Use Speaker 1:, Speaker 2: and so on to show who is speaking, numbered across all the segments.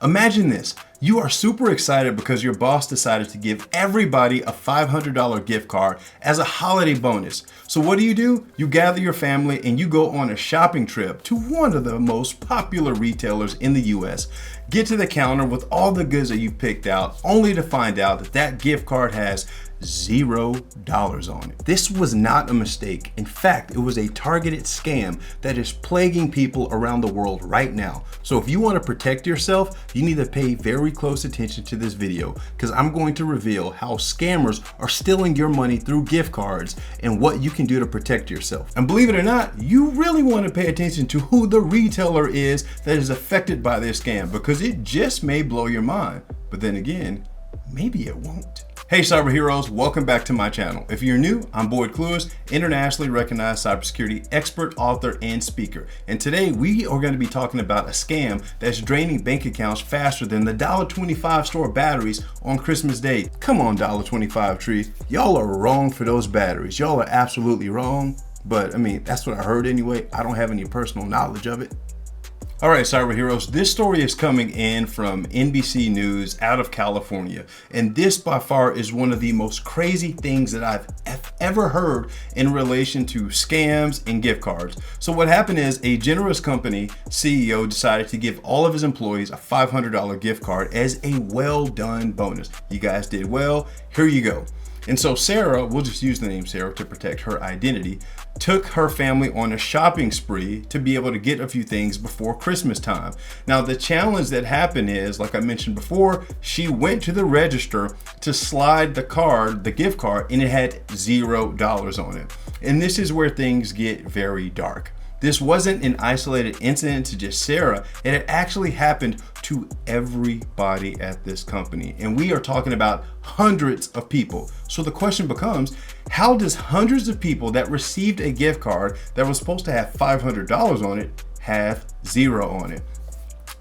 Speaker 1: Imagine this, you are super excited because your boss decided to give everybody a $500 gift card as a holiday bonus. So what do? You gather your family and you go on a shopping trip to one of the most popular retailers in the US. Get to the counter with all the goods that you picked out, only to find out that that gift card has $0 on it. This was not a mistake. In fact, it was a targeted scam that is plaguing people around the world right now. So if you want to protect yourself, you need to pay very close attention to this video because I'm going to reveal how scammers are stealing your money through gift cards and what you can do to protect yourself. And believe it or not, you really want to pay attention to who the retailer is that is affected by this scam because it just may blow your mind. But then again, maybe it won't. Hey cyber heroes, welcome back to my channel. If you're new, I'm Boyd Clewis, internationally recognized cybersecurity expert, author, and speaker. And today we are going to be talking about a scam that's draining bank accounts faster than the $1.25 store batteries on Christmas Day. Come on, $1.25 tree. Y'all are wrong for those batteries. Y'all are absolutely wrong. But I mean, that's what I heard anyway. I don't have any personal knowledge of it. All right, cyber heroes, this story is coming in from NBC News out of California. And this by far is one of the most crazy things that I've ever heard in relation to scams and gift cards. So what happened is a generous company CEO decided to give all of his employees a $500 gift card as a well done bonus. You guys did well, here you go. And so Sarah, we'll just use the name Sarah to protect her identity, took her family on a shopping spree to be able to get a few things before Christmas time. Now, the challenge that happened is, like I mentioned before, she went to the register to slide the gift card, and it had $0 on it. And this is where things get very dark. This wasn't an isolated incident to just Sarah. It had actually happened to everybody at this company. And we are talking about hundreds of people. So the question becomes, how does hundreds of people that received a gift card that was supposed to have $500 on it have $0 on it?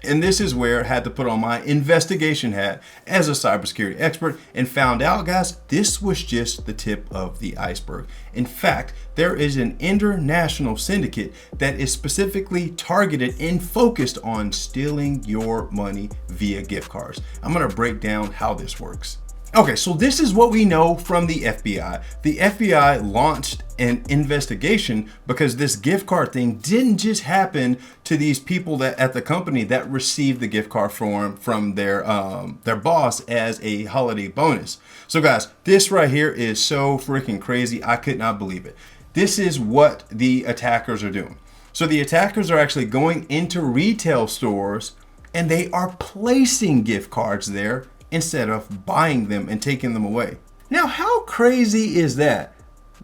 Speaker 1: And this is where I had to put on my investigation hat as a cybersecurity expert and found out, guys, this was just the tip of the iceberg. In fact, there is an international syndicate that is specifically targeted and focused on stealing your money via gift cards. I'm going to break down how this works. Okay, so this is what we know from the FBI. The FBI launched an investigation because this gift card thing didn't just happen to these people that at the company that received the gift card from their boss as a holiday bonus. So guys, this right here is so freaking crazy. I could not believe it. This is what the attackers are doing. So the attackers are actually going into retail stores and they are placing gift cards there instead of buying them and taking them away. Now, how crazy is that?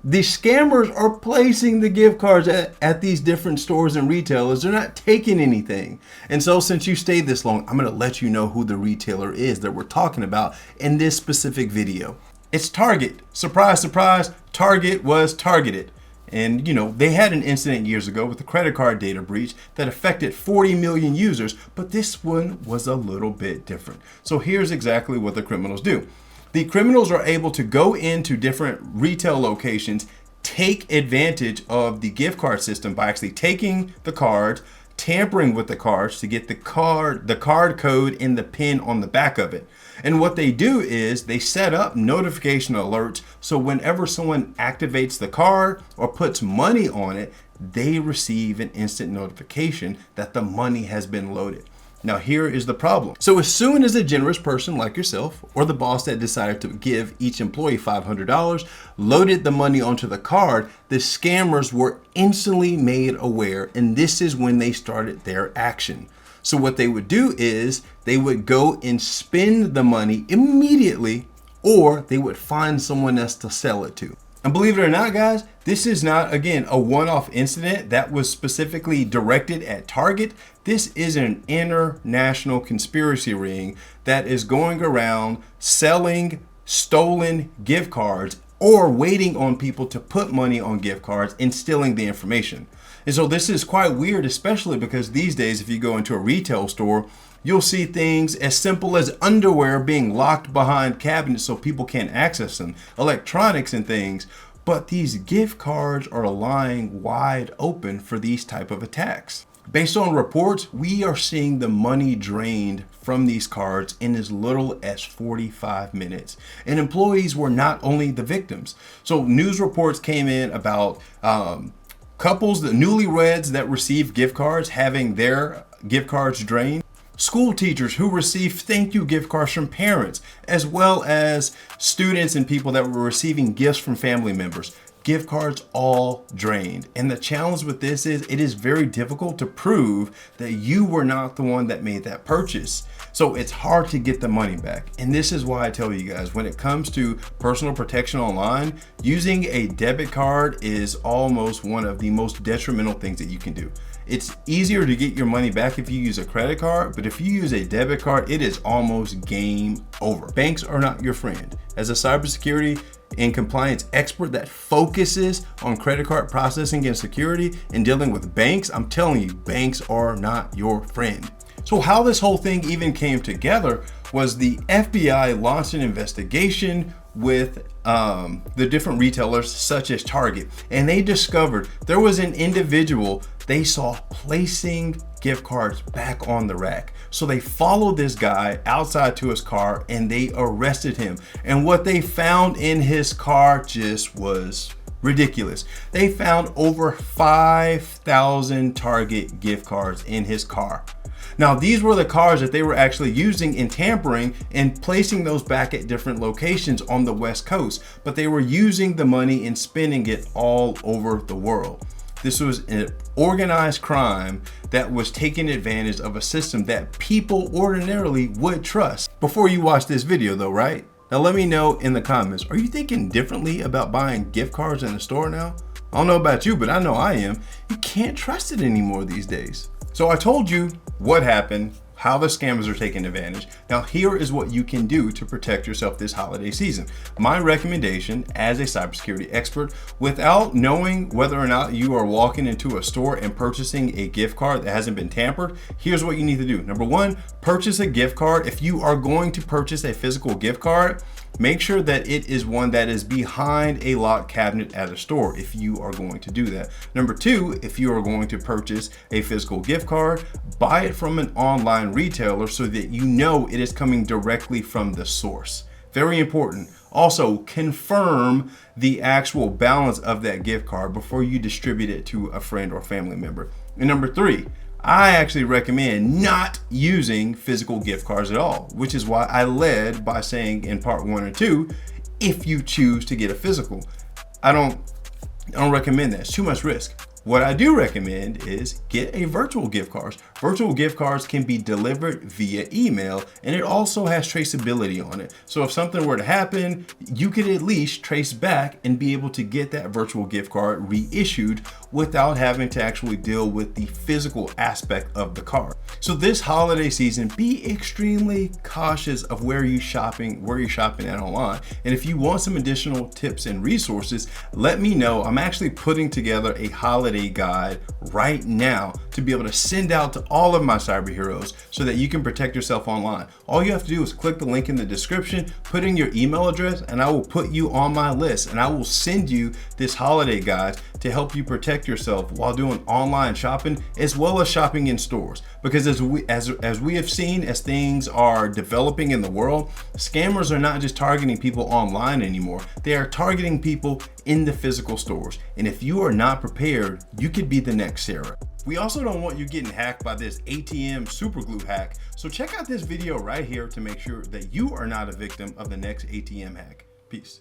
Speaker 1: The scammers are placing the gift cards at these different stores and retailers. They're not taking anything. And so since you stayed this long, I'm going to let you know who the retailer is that we're talking about in this specific video. It's Target. Surprise, surprise, Target was targeted. And you know, they had an incident years ago with a credit card data breach that affected 40 million users, but this one was a little bit different. So here's exactly what the criminals do. The criminals are able to go into different retail locations, take advantage of the gift card system by actually taking the cards, tampering with the cards to get the card code and the pin on the back of it. And what they do is they set up notification alerts so whenever someone activates the card or puts money on it, they receive an instant notification that the money has been loaded. Now here is the problem. So as soon as a generous person like yourself or the boss that decided to give each employee $500 loaded the money onto the card, the scammers were instantly made aware, and this is when they started their action. So what they would do is they would go and spend the money immediately, or they would find someone else to sell it to. And believe it or not, guys, this is not, again, a one-off incident that was specifically directed at Target. This is an international conspiracy ring that is going around selling stolen gift cards or waiting on people to put money on gift cards and stealing the information. And so this is quite weird, especially because these days, if you go into a retail store, you'll see things as simple as underwear being locked behind cabinets so people can't access them, electronics and things. But these gift cards are lying wide open for these type of attacks. Based on reports, we are seeing the money drained from these cards in as little as 45 minutes. And employees were not only the victims. So news reports came in about couples, the newlyweds that received gift cards, having their gift cards drained. School teachers who received thank you gift cards from parents, as well as students and people that were receiving gifts from family members. Gift cards all drained. And the challenge with this is it is very difficult to prove that you were not the one that made that purchase. So it's hard to get the money back. And this is why I tell you guys, when it comes to personal protection online, using a debit card is almost one of the most detrimental things that you can do. It's easier to get your money back if you use a credit card, but if you use a debit card, it is almost game over. Banks are not your friend. As a cybersecurity and compliance expert that focuses on credit card processing and security and dealing with banks, I'm telling you, banks are not your friend. So how this whole thing even came together was the FBI launched an investigation with the different retailers such as Target, and they discovered there was an individual they saw placing gift cards back on the rack. So they followed this guy outside to his car and they arrested him. And what they found in his car just was ridiculous. They found over 5,000 Target gift cards in his car. Now, these were the cards that they were actually using in tampering and placing those back at different locations on the West Coast, but they were using the money and spending it all over the world. This was an organized crime that was taking advantage of a system that people ordinarily would trust. Before you watch this video though, right? Now let me know in the comments, are you thinking differently about buying gift cards in the store now? I don't know about you, but I know I am. You can't trust it anymore these days. So I told you what happened, how the scammers are taking advantage. Now here is what you can do to protect yourself this holiday season. My recommendation as a cybersecurity expert, without knowing whether or not you are walking into a store and purchasing a gift card that hasn't been tampered, here's what you need to do. Number one, purchase a gift card. If you are going to purchase a physical gift card, make sure that it is one that is behind a locked cabinet at a store if you are going to do that. Number two, if you are going to purchase a physical gift card, buy it from an online retailer so that you know it is coming directly from the source. Very important. Also, confirm the actual balance of that gift card before you distribute it to a friend or family member. And number three, I actually recommend not using physical gift cards at all, which is why I led by saying in part 1 and 2, if you choose to get a physical. I don't recommend that. It's too much risk. What I do recommend is get a virtual gift card. Virtual gift cards can be delivered via email, and it also has traceability on it. So if something were to happen, you could at least trace back and be able to get that virtual gift card reissued without having to actually deal with the physical aspect of the card. So this holiday season, be extremely cautious of where you're shopping at online. And if you want some additional tips and resources, let me know. I'm actually putting together a holiday guide right now to be able to send out to all of my cyber heroes so that you can protect yourself online. All you have to do is click the link in the description, put in your email address, and I will put you on my list, and I will send you this holiday guide to help you protect yourself while doing online shopping as well as shopping in stores. Because as we have seen, as things are developing in the world, scammers are not just targeting people online anymore. They are targeting people in the physical stores. And if you are not prepared, you could be the next Sarah. We also don't want you getting hacked by this ATM superglue hack. So check out this video right here to make sure that you are not a victim of the next ATM hack. Peace.